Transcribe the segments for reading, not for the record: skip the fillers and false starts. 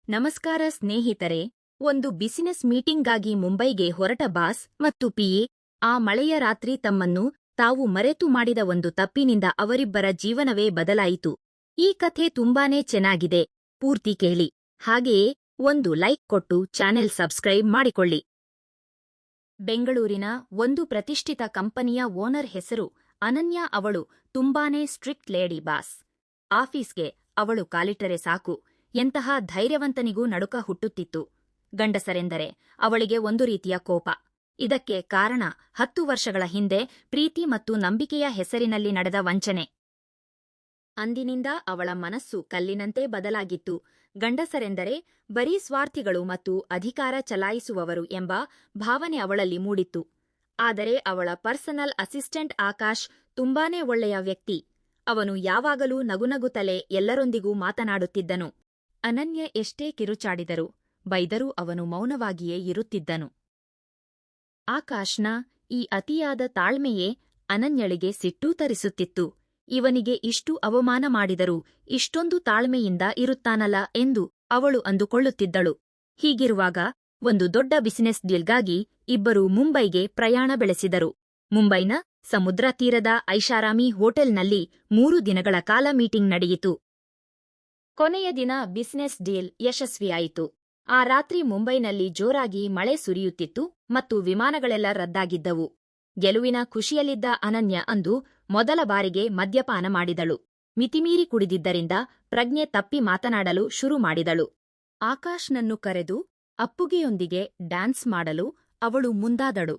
ನಮಸ್ಕಾರ ಸ್ನೇಹಿತರೆ, ಒಂದು ಬಿಸಿನೆಸ್ ಮೀಟಿಂಗ್ಗಾಗಿ ಮುಂಬೈಗೆ ಹೊರಟ ಬಾಸ್ ಮತ್ತು ಪಿಎ ಆ ಮಳೆಯ ರಾತ್ರಿ ತಮ್ಮನ್ನು ತಾವು ಮರೆತು ಮಾಡಿದ ಒಂದು ತಪ್ಪಿನಿಂದ ಅವರಿಬ್ಬರ ಜೀವನವೇ ಬದಲಾಯಿತು. ಈ ಕಥೆ ತುಂಬಾನೇ ಚೆನ್ನಾಗಿದೆ, ಪೂರ್ತಿ ಕೇಳಿ. ಹಾಗೆಯೇ ಒಂದು ಲೈಕ್ ಕೊಟ್ಟು ಚಾನೆಲ್ ಸಬ್ಸ್ಕ್ರೈಬ್ ಮಾಡಿಕೊಳ್ಳಿ. ಬೆಂಗಳೂರಿನ ಒಂದು ಪ್ರತಿಷ್ಠಿತ ಕಂಪನಿಯ ಓನರ್ ಹೆಸರು ಅನನ್ಯ. ಅವಳು ತುಂಬಾನೇ ಸ್ಟ್ರಿಕ್ಟ್ ಲೇಡಿ ಬಾಸ್. ಆಫೀಸ್ಗೆ ಅವಳು ಕಾಲಿಟ್ಟರೆ ಸಾಕು, ಎಂತಹ ಧೈರ್ಯವಂತನಿಗೂ ನಡುಕ ಹುಟ್ಟುತ್ತಿತ್ತು. ಗಂಡಸರೆಂದರೆ ಅವಳಿಗೆ ಒಂದು ರೀತಿಯ ಕೋಪ. ಇದಕ್ಕೆ ಕಾರಣ 10 ವರ್ಷಗಳ ಹಿಂದೆ ಪ್ರೀತಿ ಮತ್ತು ನಂಬಿಕೆಯ ಹೆಸರಿನಲ್ಲಿ ನಡೆದ ವಂಚನೆ. ಅಂದಿನಿಂದ ಅವಳ ಮನಸ್ಸು ಕಲ್ಲಿನಂತೆ ಬದಲಾಗಿತ್ತು. ಗಂಡಸರೆಂದರೆ ಬರೀ ಸ್ವಾರ್ಥಿಗಳು ಮತ್ತು ಅಧಿಕಾರ ಚಲಾಯಿಸುವವರು ಎಂಬ ಭಾವನೆ ಅವಳಲ್ಲಿ ಮೂಡಿತ್ತು. ಆದರೆ ಅವಳ ಪರ್ಸನಲ್ ಅಸಿಸ್ಟೆಂಟ್ ಆಕಾಶ್ ತುಂಬಾನೇ ಒಳ್ಳೆಯ ವ್ಯಕ್ತಿ. ಅವನು ಯಾವಾಗಲೂ ನಗುನಗುತ್ತಲೇ ಎಲ್ಲರೊಂದಿಗೂ ಮಾತನಾಡುತ್ತಿದ್ದನು. ಅನನ್ಯ ಎಷ್ಟೇ ಕಿರುಚಾಡಿದರೂ ಬೈದರೂ ಅವನು ಮೌನವಾಗಿಯೇ ಇರುತ್ತಿದ್ದನು. ಆಕಾಶ್ನ ಈ ಅತಿಯಾದ ತಾಳ್ಮೆಯೇ ಅನನ್ಯಳಿಗೆ ಸಿಟ್ಟೂ ತರಿಸುತ್ತಿತ್ತು. ಇವನಿಗೆ ಇಷ್ಟು ಅವಮಾನ ಮಾಡಿದರೂ ಇಷ್ಟೊಂದು ತಾಳ್ಮೆಯಿಂದ ಇರುತ್ತಾನಲ್ಲ ಎಂದು ಅವಳು ಅಂದುಕೊಳ್ಳುತ್ತಿದ್ದಳು. ಹೀಗಿರುವಾಗ ಒಂದು ದೊಡ್ಡ ಬಿಸಿನೆಸ್ ಡೀಲ್ಗಾಗಿ ಇಬ್ಬರೂ ಮುಂಬೈಗೆ ಪ್ರಯಾಣ ಬೆಳೆಸಿದರು. ಮುಂಬೈನ ಸಮುದ್ರ ತೀರದ ಐಷಾರಾಮಿ ಹೋಟೆಲ್ನಲ್ಲಿ 3 ದಿನಗಳ ಕಾಲ ಮೀಟಿಂಗ್ ನಡೆಯಿತು. ಕೊನೆಯ ದಿನ ಬಿಸಿನೆಸ್ ಡೀಲ್ ಯಶಸ್ವಿಯಾಯಿತು. ಆ ರಾತ್ರಿ ಮುಂಬೈನಲ್ಲಿ ಜೋರಾಗಿ ಮಳೆ ಸುರಿಯುತ್ತಿತ್ತು ಮತ್ತು ವಿಮಾನಗಳೆಲ್ಲ ರದ್ದಾಗಿದ್ದವು. ಗೆಲುವಿನ ಖುಷಿಯಲ್ಲಿದ್ದ ಅನನ್ಯ ಅಂದು ಮೊದಲ ಬಾರಿಗೆ ಮದ್ಯಪಾನ ಮಾಡಿದಳು. ಮಿತಿಮೀರಿ ಕುಡಿದಿದ್ದರಿಂದ ಪ್ರಜ್ಞೆ ತಪ್ಪಿ ಮಾತನಾಡಲು ಶುರು ಮಾಡಿದಳು. ಆಕಾಶ್ನನ್ನು ಕರೆದು ಅಪ್ಪುಗೆಯೊಂದಿಗೆ ಡ್ಯಾನ್ಸ್ ಮಾಡಲು ಅವಳು ಮುಂದಾದಳು.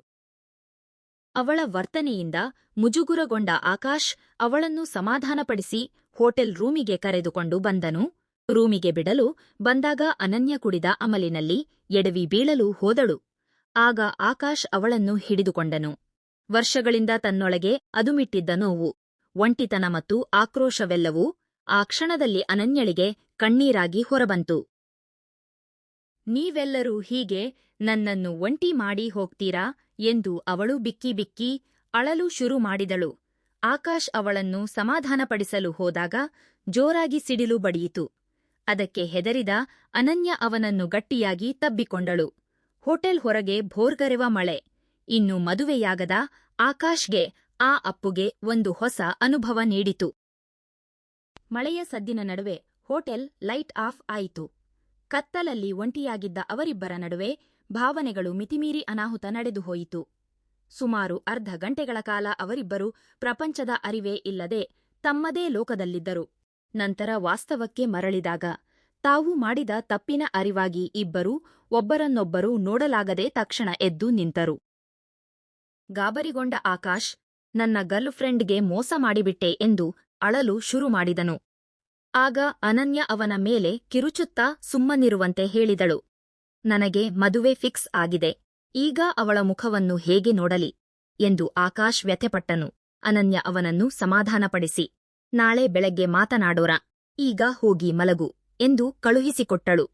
ಅವಳ ವರ್ತನೆಯಿಂದ ಮುಜುಗುರಗೊಂಡ ಆಕಾಶ್ ಅವಳನ್ನು ಸಮಾಧಾನಪಡಿಸಿ ಹೋಟೆಲ್ ರೂಮಿಗೆ ಕರೆದುಕೊಂಡು ಬಂದನು. ರೂಮಿಗೆ ಬಿಡಲು ಬಂದಾಗ ಅನನ್ಯ ಕುಡಿದ ಅಮಲಿನಲ್ಲಿ ಎಡವಿ ಬೀಳಲು ಹೋದಳು. ಆಗ ಆಕಾಶ್ ಅವಳನ್ನು ಹಿಡಿದುಕೊಂಡನು. ವರ್ಷಗಳಿಂದ ತನ್ನೊಳಗೆ ಅದುಮಿಟ್ಟಿದ್ದ ನೋವು, ಒಂಟಿತನ ಮತ್ತು ಆಕ್ರೋಶವೆಲ್ಲವೂ ಆ ಕ್ಷಣದಲ್ಲಿ ಅನನ್ಯಳಿಗೆ ಕಣ್ಣೀರಾಗಿ ಹೊರಬಂತು. ನೀವೆಲ್ಲರೂ ಹೀಗೆ ನನ್ನನ್ನು ಒಂಟಿ ಮಾಡಿ ಹೋಗ್ತೀರಾ ಎಂದು ಅವಳು ಬಿಕ್ಕಿ ಬಿಕ್ಕಿ ಅಳಲು ಶುರು ಮಾಡಿದಳು. ಆಕಾಶ್ ಅವಳನ್ನು ಸಮಾಧಾನಪಡಿಸಲು ಹೋದಾಗ ಜೋರಾಗಿ ಸಿಡಿಲು ಬಡಿಯಿತು. ಅದಕ್ಕೆ ಹೆದರಿದ ಅನನ್ಯ ಅವನನ್ನು ಗಟ್ಟಿಯಾಗಿ ತಬ್ಬಿಕೊಂಡಳು. ಹೋಟೆಲ್ ಹೊರಗೆ ಭೋರ್ಗರೆವ ಮಳೆ. ಇನ್ನು ಮದುವೆಯಾಗದ ಆಕಾಶ್ಗೆ ಆ ಅಪ್ಪುಗೆ ಒಂದು ಹೊಸ ಅನುಭವ ನೀಡಿತು. ಮಳೆಯ ಸದ್ದಿನ ನಡುವೆ ಹೋಟೆಲ್ ಲೈಟ್ ಆಫ್ ಆಯಿತು. ಕತ್ತಲಲ್ಲಿ ಒಂಟಿಯಾಗಿದ್ದ ಅವರಿಬ್ಬರ ನಡುವೆ ಭಾವನೆಗಳು ಮಿತಿಮೀರಿ ಅನಾಹುತ ನಡೆದುಹೋಯಿತು. ಸುಮಾರು ಅರ್ಧ ಗಂಟೆಗಳ ಕಾಲ ಅವರಿಬ್ಬರು ಪ್ರಪಂಚದ ಅರಿವೇ ಇಲ್ಲದೆ ತಮ್ಮದೇ ಲೋಕದಲ್ಲಿದ್ದರು. ನಂತರ ವಾಸ್ತವಕ್ಕೆ ಮರಳಿದಾಗ ತಾವು ಮಾಡಿದ ತಪ್ಪಿನ ಅರಿವಾಗಿ ಇಬ್ಬರೂ ಒಬ್ಬರನ್ನೊಬ್ಬರು ನೋಡಲಾಗದೆ ತಕ್ಷಣ ಎದ್ದು ನಿಂತರು. ಗಾಬರಿಗೊಂಡ ಆಕಾಶ್ ನನ್ನ ಗರ್ಲ್ ಫ್ರೆಂಡ್ಗೆ ಮೋಸ ಮಾಡಿಬಿಟ್ಟೆ ಎಂದು ಅಳಲು ಶುರು ಮಾಡಿದನು. ಆಗ ಅನನ್ಯ ಅವನ ಮೇಲೆ ಕಿರುಚುತ್ತಾ ಸುಮ್ಮನಿರುವಂತೆ ಹೇಳಿದಳು. ನನಗೆ ಮದುವೆ ಫಿಕ್ಸ್ ಆಗಿದೆ. ಈಗ ಅವಳ ಮುಖವನ್ನು ಹೇಗೆ ನೋಡಲಿ ಎಂದು ಆಕಾಶ್ ವ್ಯಥೆಪಟ್ಟನು. ಅನನ್ಯ ಅವನನ್ನು ಸಮಾಧಾನಪಡಿಸಿ, ನಾಳೆ ಬೆಳಗ್ಗೆ ಮಾತನಾಡೋಣ, ಈಗ ಹೋಗಿ ಮಲಗು ಎಂದು ಕಳುಹಿಸಿಕೊಟ್ಟಳು.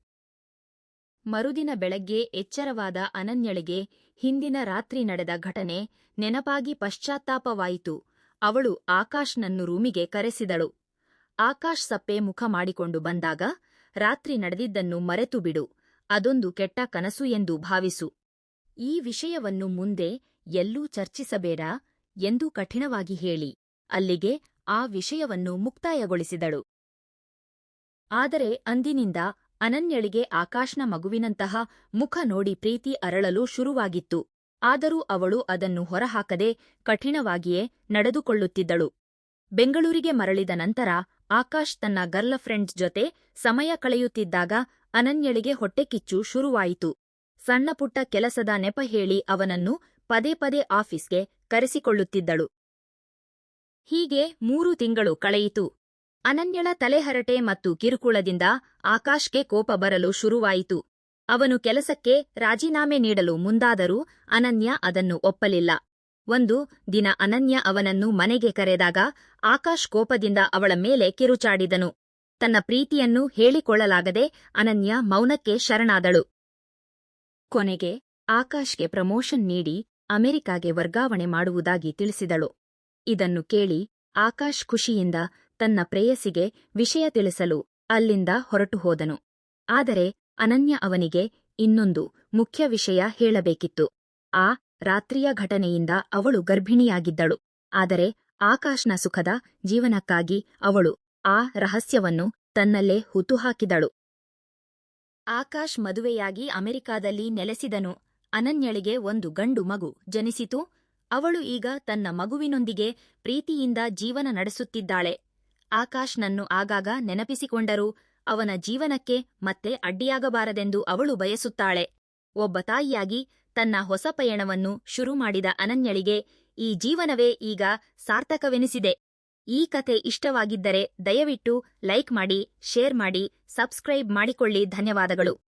ಮರುದಿನ ಬೆಳಗ್ಗೆ ಎಚ್ಚರವಾದ ಅನನ್ಯಳಿಗೆ ಹಿಂದಿನ ರಾತ್ರಿ ನಡೆದ ಘಟನೆ ನೆನಪಾಗಿ ಪಶ್ಚಾತ್ತಾಪವಾಯಿತು. ಅವಳು ಆಕಾಶ್ನನ್ನು ರೂಮಿಗೆ ಕರೆಸಿದಳು. ಆಕಾಶ್ ಸಪ್ಪೆ ಮುಖ ಮಾಡಿಕೊಂಡು ಬಂದಾಗ, ರಾತ್ರಿ ನಡೆದಿದ್ದನ್ನು ಮರೆತು ಬಿಡು, ಅದೊಂದು ಕೆಟ್ಟ ಕನಸು ಎಂದು ಭಾವಿಸು. ಈ ವಿಷಯವನ್ನು ಮುಂದೆ ಎಲ್ಲೂ ಚರ್ಚಿಸಬೇಡ ಎಂದು ಕಠಿಣವಾಗಿ ಹೇಳಿ ಅಲ್ಲಿಗೆ ಆ ವಿಷಯವನ್ನು ಮುಕ್ತಾಯಗೊಳಿಸಿದಳು. ಆದರೆ ಅಂದಿನಿಂದ ಅನನ್ಯಳಿಗೆ ಆಕಾಶ್ನ ಮಗುವಿನಂತಹ ಮುಖ ನೋಡಿ ಪ್ರೀತಿ ಅರಳಲು ಶುರುವಾಗಿತ್ತು. ಆದರೂ ಅವಳು ಅದನ್ನು ಹೊರಹಾಕದೆ ಕಠಿಣವಾಗಿಯೇ ನಡೆದುಕೊಳ್ಳುತ್ತಿದ್ದಳು. ಬೆಂಗಳೂರಿಗೆ ಮರಳಿದ ನಂತರ ಆಕಾಶ್ ತನ್ನ ಗರ್ಲ್ ಫ್ರೆಂಡ್ ಜೊತೆ ಸಮಯ ಕಳೆಯುತ್ತಿದ್ದಾಗ ಅನನ್ಯಳಿಗೆ ಹೊಟ್ಟೆಕಿಚ್ಚು ಶುರುವಾಯಿತು. ಸಣ್ಣಪುಟ್ಟ ಕೆಲಸದ ನೆಪ ಹೇಳಿ ಅವನನ್ನು ಪದೇ ಪದೇ ಆಫೀಸ್ಗೆ ಕರೆಸಿಕೊಳ್ಳುತ್ತಿದ್ದಳು. ಹೀಗೆ 3 ತಿಂಗಳು ಕಳೆಯಿತು. ಅನನ್ಯಳ ತಲೆಹರಟೆ ಮತ್ತು ಕಿರುಕುಳದಿಂದ ಆಕಾಶ್ಗೆ ಕೋಪ ಬರಲು ಶುರುವಾಯಿತು. ಅವನು ಕೆಲಸಕ್ಕೆ ರಾಜೀನಾಮೆ ನೀಡಲು ಮುಂದಾದರೂ ಅನನ್ಯ ಅದನ್ನು ಒಪ್ಪಲಿಲ್ಲ. ಒಂದು ದಿನ ಅನನ್ಯ ಅವನನ್ನು ಮನೆಗೆ ಕರೆದಾಗ ಆಕಾಶ್ ಕೋಪದಿಂದ ಅವಳ ಮೇಲೆ ಕಿರುಚಾಡಿದನು. ತನ್ನ ಪ್ರೀತಿಯನ್ನು ಹೇಳಿಕೊಳ್ಳಲಾಗದೆ ಅನನ್ಯ ಮೌನಕ್ಕೆ ಶರಣಾದಳು. ಕೊನೆಗೆ ಆಕಾಶ್ಗೆ ಪ್ರಮೋಷನ್ ನೀಡಿ ಅಮೆರಿಕಾಗೆ ವರ್ಗಾವಣೆ ಮಾಡುವುದಾಗಿ ತಿಳಿಸಿದಳು. ಇದನ್ನು ಕೇಳಿ ಆಕಾಶ್ ಖುಷಿಯಿಂದ ತನ್ನ ಪ್ರೇಯಸಿಗೆ ವಿಷಯ ತಿಳಿಸಲು ಅಲ್ಲಿಂದ ಹೊರಟು ಹೋದನು. ಆದರೆ ಅನನ್ಯ ಅವನಿಗೆ ಇನ್ನೊಂದು ಮುಖ್ಯ ವಿಷಯ ಹೇಳಬೇಕಿತ್ತು. ಆ ರಾತ್ರಿಯ ಘಟನೆಯಿಂದ ಅವಳು ಗರ್ಭಿಣಿಯಾಗಿದ್ದಳು. ಆದರೆ ಆಕಾಶ್ನ ಸುಖದ ಜೀವನಕ್ಕಾಗಿ ಅವಳು ಆ ರಹಸ್ಯವನ್ನು ತನ್ನಲ್ಲೇ ಹುತುಹಾಕಿದಳು. ಆಕಾಶ್ ಮದುವೆಯಾಗಿ ಅಮೆರಿಕಾದಲ್ಲಿ ನೆಲೆಸಿದನು. ಅನನ್ಯಳಿಗೆ ಒಂದು ಗಂಡು ಮಗು ಜನಿಸಿತು. ಅವಳು ಈಗ ತನ್ನ ಮಗುವಿನೊಂದಿಗೆ ಪ್ರೀತಿಯಿಂದ ಜೀವನ ನಡೆಸುತ್ತಿದ್ದಾಳೆ. ಆಕಾಶ್ನನ್ನು ಆಗಾಗ ನೆನಪಿಸಿಕೊಂಡರೂ ಅವನ ಜೀವನಕ್ಕೆ ಮತ್ತೆ ಅಡ್ಡಿಯಾಗಬಾರದೆಂದು ಅವಳು ಬಯಸುತ್ತಾಳೆ. ಒಬ್ಬ ತಾಯಿಯಾಗಿ ತನ್ನ ಹೊಸ ಪಯಣವನ್ನು ಶುರು ಮಾಡಿದ ಅನನ್ಯಳಿಗೆ ಈ ಜೀವನವೇ ಈಗ ಸಾರ್ಥಕವೆನಿಸಿದೆ. ಈ ಕತೆ ಇಷ್ಟವಾಗಿದ್ದರೆ ದಯವಿಟ್ಟು ಲೈಕ್ ಮಾಡಿ, ಶೇರ್ ಮಾಡಿ, ಸಬ್ಸ್ಕ್ರೈಬ್ ಮಾಡಿಕೊಳ್ಳಿ. ಧನ್ಯವಾದಗಳು.